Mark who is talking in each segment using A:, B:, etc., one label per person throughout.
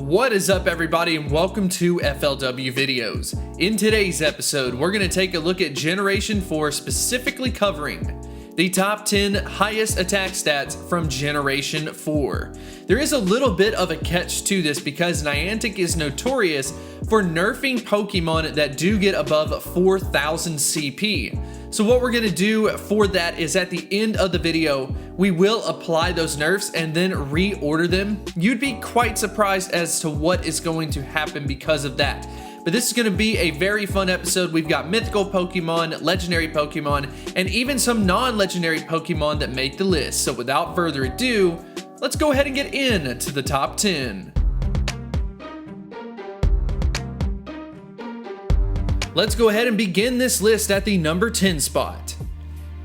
A: What is up, everybody, and welcome to FLW Videos. In today's episode, we're going to take a look at Generation 4, specifically covering the top 10 highest attack stats from Generation 4. There is a little bit of a catch to this because Niantic is notorious for nerfing Pokemon that do get above 4,000 CP. So what we're going to do for that is at the end of the video, we will apply those nerfs and then reorder them. You'd be quite surprised as to what is going to happen because of that. But this is going to be a very fun episode. We've got mythical Pokemon, legendary Pokemon, and even some non-legendary Pokemon that make the list. So without further ado, let's go ahead and get into the top 10. Let's go ahead and begin this list at the number 10 spot.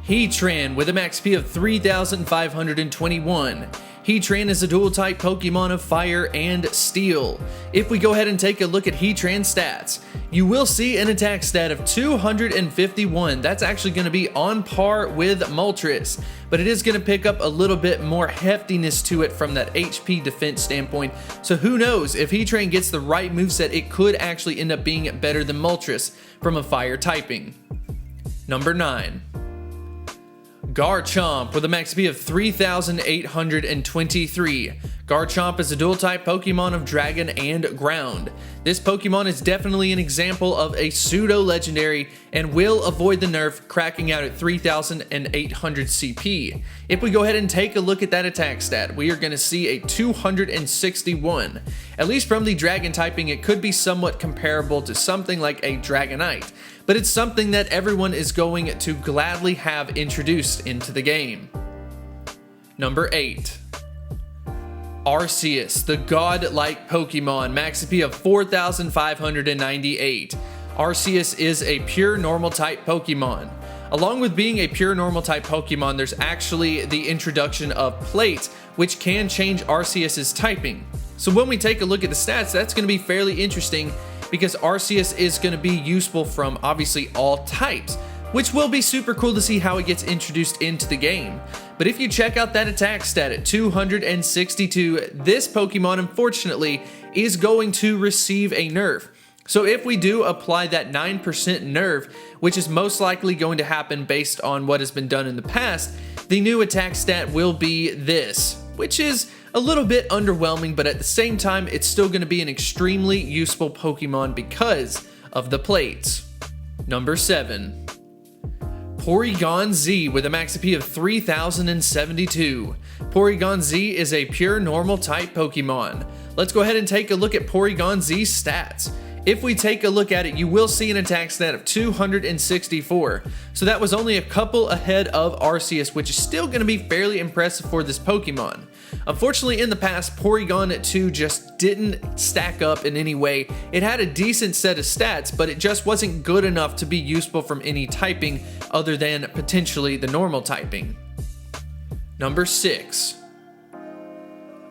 A: Heatran with a max P of 3,521. Heatran is a dual-type Pokemon of Fire and Steel. If we go ahead and take a look at Heatran's stats, you will see an attack stat of 251. That's actually going to be on par with Moltres, but it is going to pick up a little bit more heftiness to it from that HP defense standpoint. So who knows, if Heatran gets the right moveset, it could actually end up being better than Moltres from a Fire typing. Number 9. Garchomp with a max P of 3,823. Garchomp is a dual-type Pokemon of Dragon and Ground. This Pokemon is definitely an example of a pseudo-legendary and will avoid the nerf, cracking out at 3,800 CP. If we go ahead and take a look at that attack stat, we are going to see a 261. At least from the Dragon typing, it could be somewhat comparable to something like a Dragonite, but it's something that everyone is going to gladly have introduced into the game. Number 8. Arceus, the godlike Pokemon, max CP of 4,598. Arceus is a pure normal type Pokemon. Along with being a pure normal type Pokemon, there's actually the introduction of Plate, which can change Arceus's typing. So when we take a look at the stats, that's going to be fairly interesting because Arceus is going to be useful from obviously all types, which will be super cool to see how it gets introduced into the game. But if you check out that attack stat at 262, this Pokemon unfortunately is going to receive a nerf. So if we do apply that 9% nerf, which is most likely going to happen based on what has been done in the past, the new attack stat will be this, which is a little bit underwhelming, but at the same time, it's still going to be an extremely useful Pokemon because of the plates. Number 7. Porygon Z with a max AP of 3,072. Porygon Z is a pure normal type Pokemon. Let's go ahead and take a look at Porygon Z's stats. If we take a look at it, you will see an attack stat of 264. So that was only a couple ahead of Arceus, which is still going to be fairly impressive for this Pokemon. Unfortunately, in the past, Porygon 2 just didn't stack up in any way. It had a decent set of stats, but it just wasn't good enough to be useful from any typing other than potentially the normal typing. Number 6.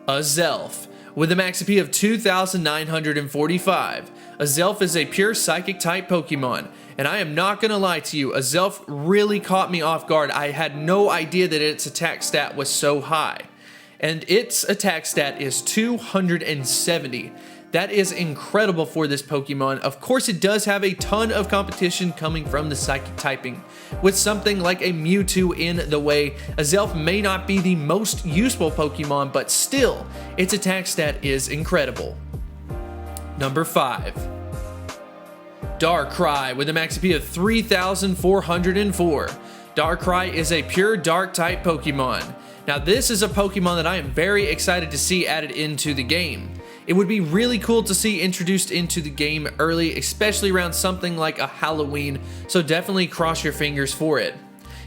A: Azelf with a max AP of 2,945. Azelf is a pure psychic type Pokemon, and I am not gonna lie to you, Azelf really caught me off guard. I had no idea that its attack stat was so high, and its attack stat is 270. That is incredible for this Pokemon. Of course, it does have a ton of competition coming from the psychic typing. With something like a Mewtwo in the way, Azelf may not be the most useful Pokemon, but still, its attack stat is incredible. Number 5. Darkrai with a max AP of 3,404. Darkrai is a pure dark type Pokemon. Now this is a Pokemon that I am very excited to see added into the game. It would be really cool to see introduced into the game early, especially around something like a Halloween, so definitely cross your fingers for it.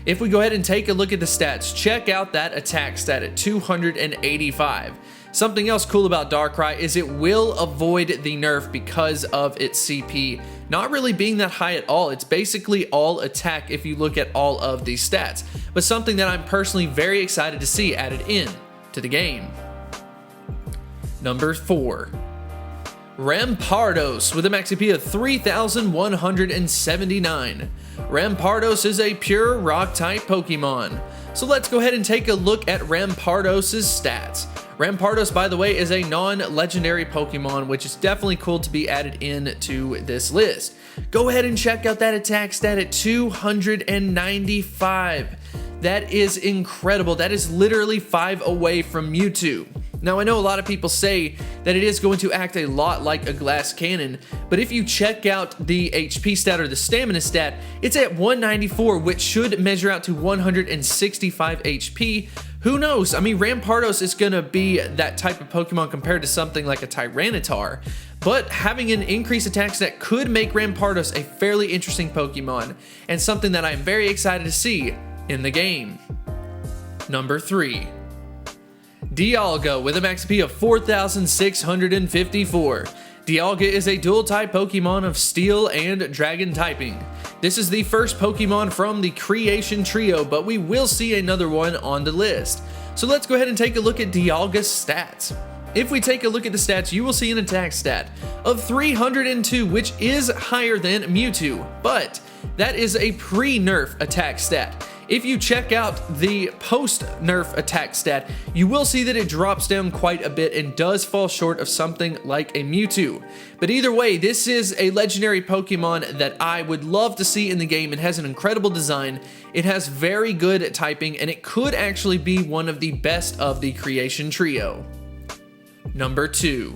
A: If we go ahead and take a look at the stats, check out that attack stat at 285. Something else cool about Darkrai is it will avoid the nerf because of its CP not really being that high at all. It's basically all attack if you look at all of these stats, but something that I'm personally very excited to see added in to the game. Number 4. Rampardos with a max AP of 3,179. Rampardos is a pure rock type Pokemon. So let's go ahead and take a look at Rampardos' stats. Rampardos, by the way, is a non-legendary Pokemon, which is definitely cool to be added into this list. Go ahead and check out that attack stat at 295. That is incredible. That is literally 5 away from Mewtwo. Now, I know a lot of people say that it is going to act a lot like a glass cannon, but if you check out the HP stat or the stamina stat, it's at 194, which should measure out to 165 HP. Who knows? I mean, Rampardos is going to be that type of Pokemon compared to something like a Tyranitar, but having an increased attack stat could make Rampardos a fairly interesting Pokemon, and something that I'm very excited to see in the game. Number 3. Dialga with a max HP of 4,654. Dialga is a dual-type Pokemon of Steel and Dragon typing. This is the first Pokemon from the Creation Trio, but we will see another one on the list. So let's go ahead and take a look at Dialga's stats. If we take a look at the stats, you will see an attack stat of 302, which is higher than Mewtwo, but that is a pre-nerf attack stat. If you check out the post-nerf attack stat, you will see that it drops down quite a bit and does fall short of something like a Mewtwo. But either way, this is a legendary Pokemon that I would love to see in the game. It has an incredible design, it has very good typing, and it could actually be one of the best of the Creation Trio. Number 2.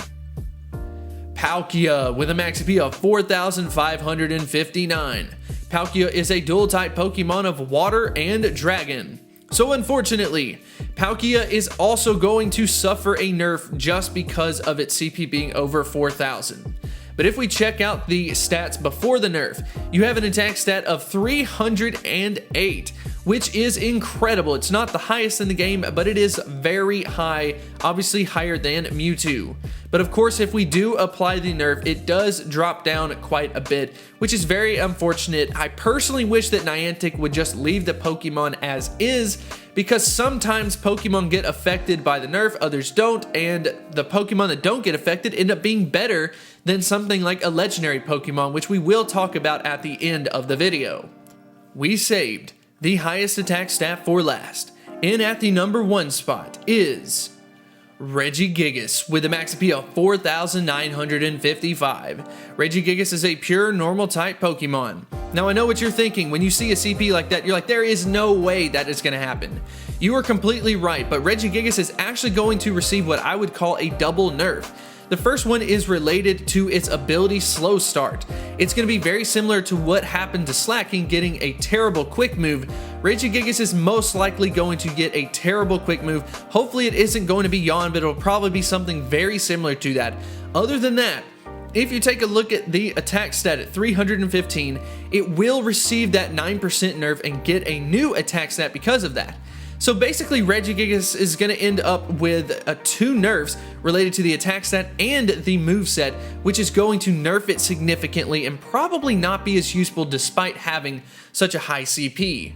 A: Palkia with a max HP of 4,559. Palkia is a dual-type Pokemon of Water and Dragon. So unfortunately, Palkia is also going to suffer a nerf just because of its CP being over 4,000. But if we check out the stats before the nerf, you have an attack stat of 308, which is incredible. It's not the highest in the game, but it is very high, obviously higher than Mewtwo. But of course, if we do apply the nerf, it does drop down quite a bit, which is very unfortunate. I personally wish that Niantic would just leave the Pokemon as is, because sometimes Pokemon get affected by the nerf, others don't, and the Pokemon that don't get affected end up being better than something like a legendary Pokemon, which we will talk about at the end of the video. We saved the highest attack stat for last, and at the number 1 spot is Regigigas with a max HP of 4,955. Regigigas is a pure normal type Pokemon. Now I know what you're thinking when you see a CP like that, you're like, there is no way that is going to happen. You are completely right, but Regigigas is actually going to receive what I would call a double nerf. The first one is related to its ability Slow Start. It's going to be very similar to what happened to Slaking getting a terrible quick move. Regigigas is most likely going to get a terrible quick move. Hopefully it isn't going to be Yawn, but it'll probably be something very similar to that. Other than that, if you take a look at the attack stat at 315, it will receive that 9% nerf and get a new attack stat because of that. So basically, Regigigas is going to end up with 2 nerfs related to the attack stat and the moveset, which is going to nerf it significantly and probably not be as useful despite having such a high CP.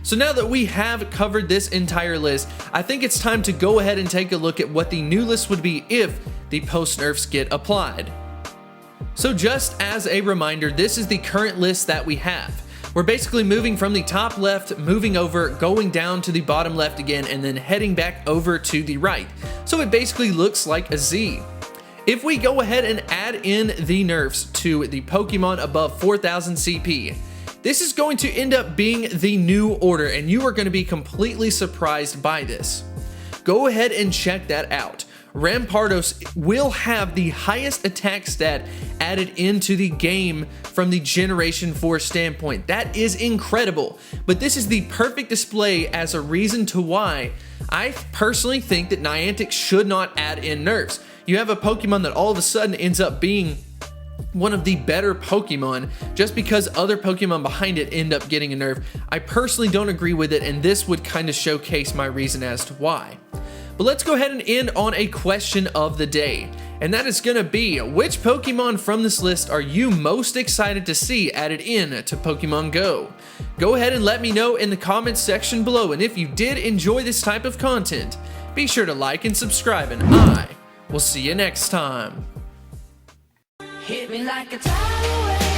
A: So now that we have covered this entire list, I think it's time to go ahead and take a look at what the new list would be if the post-nerfs get applied. So just as a reminder, this is the current list that we have. We're basically moving from the top left, moving over, going down to the bottom left again, and then heading back over to the right. So it basically looks like a Z. If we go ahead and add in the nerfs to the Pokemon above 4,000 CP, this is going to end up being the new order, and you are going to be completely surprised by this. Go ahead and check that out. Rampardos will have the highest attack stat added into the game from the Generation 4 standpoint. That is incredible, but this is the perfect display as a reason to why I personally think that Niantic should not add in nerfs. You have a Pokemon that all of a sudden ends up being one of the better Pokemon just because other Pokemon behind it end up getting a nerf. I personally don't agree with it, and this would kind of showcase my reason as to why. But let's go ahead and end on a question of the day, and that is going to be, which Pokemon from this list are you most excited to see added in to Pokemon Go? Go ahead and let me know in the comments section below, and if you did enjoy this type of content, be sure to like and subscribe, and I will see you next time.
B: Hit me like a tidal wave.